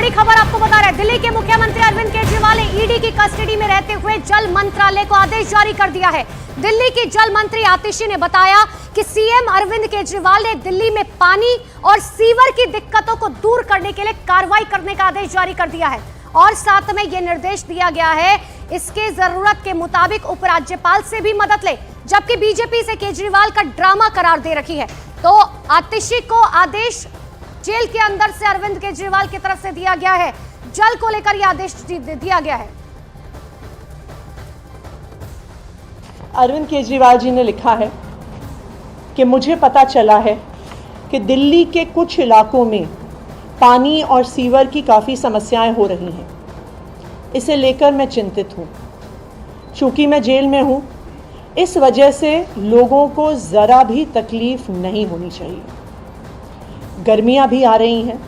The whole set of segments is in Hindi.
बड़ी खबर आपको बता रहे हैं, दिल्ली के मुख्यमंत्री अरविंद केजरीवाल ने ईडी की कस्टडी में रहते हुए जल मंत्रालय को आदेश जारी कर दिया है। दिल्ली की जल मंत्री आतिशी ने बताया कि सीएम अरविंद केजरीवाल ने दिल्ली में पानी और सीवर की दिक्कतों को दूर करने के लिए कार्रवाई करने का आदेश जारी कर दिया है और साथ में यह निर्देश दिया गया है इसके जरूरत के मुताबिक उपराज्यपाल से भी मदद ले, जबकि बीजेपी से केजरीवाल का ड्रामा करार दे रखी है। तो आतिशी को आदेश जेल के अंदर से अरविंद केजरीवाल की तरफ से दिया गया है, जल को लेकर यह आदेश दिया गया है। अरविंद केजरीवाल जी ने लिखा है कि मुझे पता चला है कि दिल्ली के कुछ इलाकों में पानी और सीवर की काफ़ी समस्याएं हो रही हैं। इसे लेकर मैं चिंतित हूँ। चूँकि मैं जेल में हूँ, इस वजह से लोगों को ज़रा भी तकलीफ नहीं होनी चाहिए। गर्मियाँ भी आ रही हैं,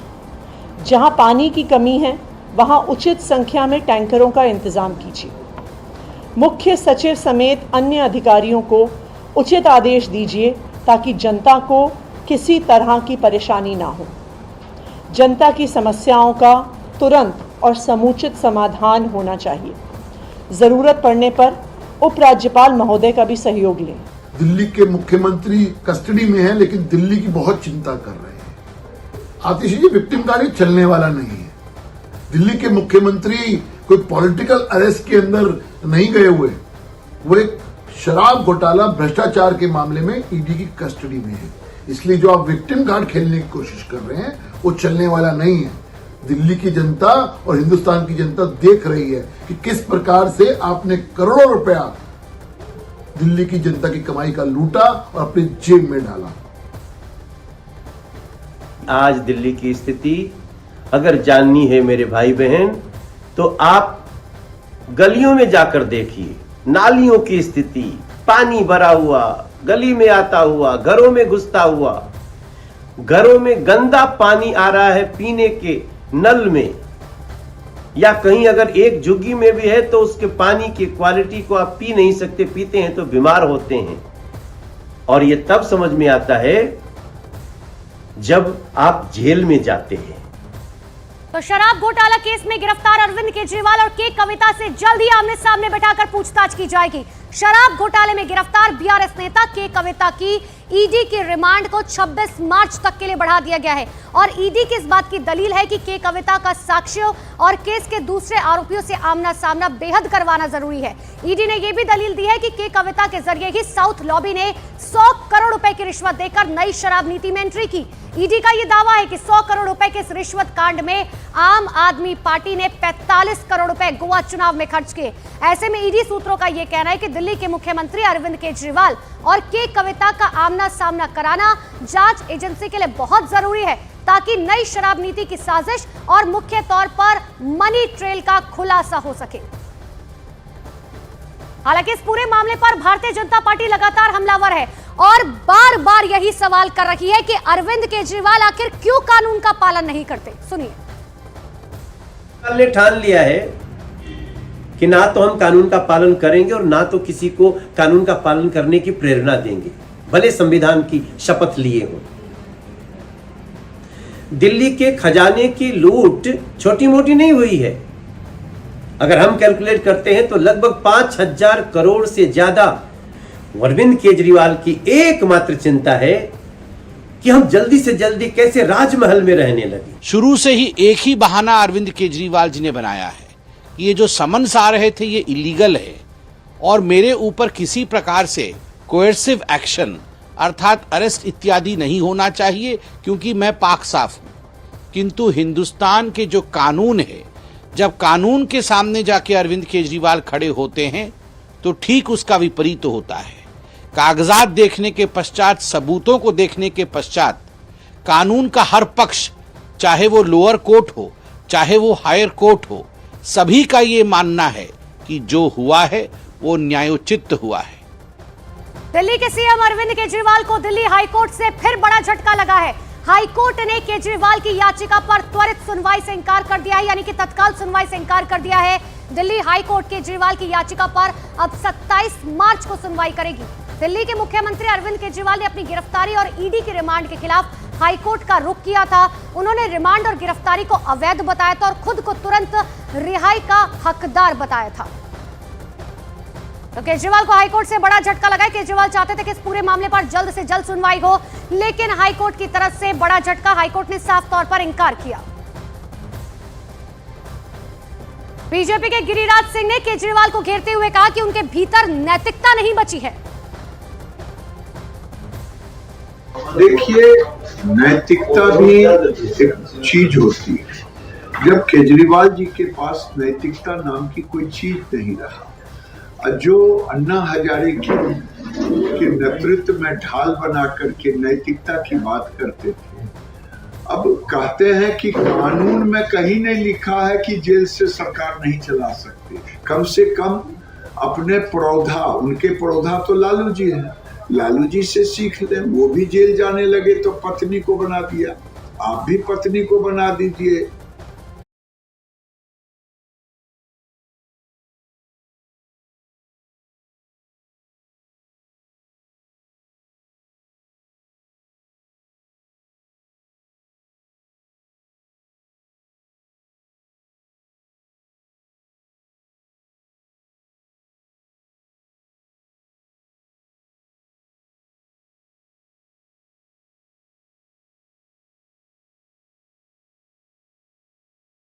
जहाँ पानी की कमी है वहाँ उचित संख्या में टैंकरों का इंतज़ाम कीजिए। मुख्य सचिव समेत अन्य अधिकारियों को उचित आदेश दीजिए ताकि जनता को किसी तरह की परेशानी ना हो। जनता की समस्याओं का तुरंत और समुचित समाधान होना चाहिए। ज़रूरत पड़ने पर उपराज्यपाल महोदय का भी सहयोग लें। दिल्ली के मुख्यमंत्री कस्टडी में हैं, लेकिन दिल्ली की बहुत चिंता कर रहे हैं। आतिशी जी विक्टिम कार्ड चलने वाला नहीं है। दिल्ली के मुख्यमंत्री कोई पॉलिटिकल अरेस्ट के अंदर नहीं गए हुए, वो एक शराब घोटाला भ्रष्टाचार के मामले में ईडी की कस्टडी में है। इसलिए जो आप विक्टिम कार्ड खेलने की कोशिश कर रहे हैं वो चलने वाला नहीं है। दिल्ली की जनता और हिंदुस्तान की जनता देख रही है कि किस प्रकार से आपने करोड़ों रुपया दिल्ली की जनता की कमाई का लूटा और अपनी जेब में डाला। आज दिल्ली की स्थिति अगर जाननी है मेरे भाई बहन, तो आप गलियों में जाकर देखिए। नालियों की स्थिति, पानी भरा हुआ, गली में आता हुआ, घरों में घुसता हुआ, घरों में गंदा पानी आ रहा है पीने के नल में, या कहीं अगर एक झुग्गी में भी है तो उसके पानी की क्वालिटी को आप पी नहीं सकते, पीते हैं तो बीमार होते हैं। और ये तब समझ में आता है जब आप जेल में जाते हैं। तो शराब घोटाला केस में गिरफ्तार अरविंद केजरीवाल और के कविता से जल्द ही आमने सामने बैठाकर पूछताछ की जाएगी। शराब घोटाले में गिरफ्तार बीआरएस नेता के कविता की ईडी की रिमांड को 26 मार्च तक के लिए बढ़ा दिया गया है और ईडी की इस बात की दलील है कि के कविता का साक्ष्यों और केस के दूसरे आरोपियों से आमना सामना बेहद करवाना जरूरी है। ईडी ने यह भी दलील दी है कि के कविता के जरिए ही साउथ लॉबी ने 100 करोड़ रुपए की रिश्वत देकर नई शराब नीति में एंट्री की। ईडी का यह दावा है कि 100 करोड़ रुपए के इस रिश्वत कांड में आम आदमी पार्टी ने 45 करोड़ रुपए गोवा चुनाव में खर्च किए। ऐसे में ईडी सूत्रों का यह कहना है कि दिल्ली के मुख्यमंत्री अरविंद केजरीवाल और के कविता का आमना सामना कराना जांच एजेंसी के लिए बहुत जरूरी है ताकि नई शराब नीति की साजिश और मुख्य तौर पर मनी ट्रेल का खुलासा हो सके। हालांकि इस पूरे मामले पर भारतीय जनता पार्टी लगातार हमलावर है और बार बार यही सवाल कर रही है कि अरविंद केजरीवाल आखिर क्यों कानून का पालन नहीं करते। सुनिए। ने ठान लिया है कि ना तो हम कानून का पालन करेंगे और ना तो किसी को कानून का पालन करने की प्रेरणा देंगे, भले संविधान की शपथ लिए हो। दिल्ली के खजाने की लूट छोटी मोटी नहीं हुई है। अगर हम कैलकुलेट करते हैं तो लगभग 5000 करोड़ से ज्यादा अरविंद केजरीवाल की एकमात्र चिंता है कि हम जल्दी से जल्दी कैसे राजमहल में रहने लगे। शुरू से ही एक ही बहाना अरविंद केजरीवाल जी ने बनाया है कि ये जो समन्स आ रहे थे ये इलीगल है और मेरे ऊपर किसी प्रकार से कोएर्सिव एक्शन अर्थात अरेस्ट इत्यादि नहीं होना चाहिए क्योंकि मैं पाक साफ हूं। किंतु हिंदुस्तान के जो कानून है, जब कानून के सामने जाके अरविंद केजरीवाल खड़े होते हैं तो ठीक उसका विपरीत होता है। कागजात देखने के पश्चात, सबूतों को देखने के पश्चात कानून का हर पक्ष, चाहे वो लोअर कोर्ट हो चाहे वो हायर कोर्ट हो, सभी का ये मानना है कि जो हुआ है वो न्यायोचित हुआ है। दिल्ली के सीएम अरविंद केजरीवाल को दिल्ली हाईकोर्ट से फिर बड़ा झटका लगा है। हाईकोर्ट ने केजरीवाल की याचिका पर त्वरित सुनवाई से इंकार कर दिया है, यानी कि तत्काल सुनवाई से इंकार कर दिया है। दिल्ली हाईकोर्ट केजरीवाल की याचिका पर अब 27 मार्च को सुनवाई करेगी। दिल्ली के मुख्यमंत्री अरविंद केजरीवाल ने अपनी गिरफ्तारी और ईडी की रिमांड के खिलाफ हाईकोर्ट का रुख किया था। उन्होंने रिमांड और गिरफ्तारी को अवैध बताया था और खुद को तुरंत रिहाई का हकदार बताया था। तो केजरीवाल को हाईकोर्ट से बड़ा झटका लगा है। केजरीवाल चाहते थे कि इस पूरे मामले पर जल्द से जल्द सुनवाई हो, लेकिन हाईकोर्ट की तरफ से बड़ा झटका। हाईकोर्ट ने साफ तौर पर इंकार किया। बीजेपी के गिरिराज सिंह ने केजरीवाल को घेरते हुए कहा कि उनके भीतर नैतिकता नहीं बची है। देखिए, नैतिकता भी एक चीज होती है। जब केजरीवाल जी के पास नैतिकता नाम की कोई चीज नहीं रहा, जो अन्ना हजारे के नेतृत्व में ढाल बना करके नैतिकता की बात करते थे, अब कहते हैं कि कानून में कहीं नहीं लिखा है कि जेल से सरकार नहीं चला सकती। कम से कम अपने पड़ौधा, उनके पड़ौधा तो लालू जी हैं, लालू जी से सीख लें। वो भी जेल जाने लगे तो पत्नी को बना दिया, आप भी पत्नी को बना दीजिए।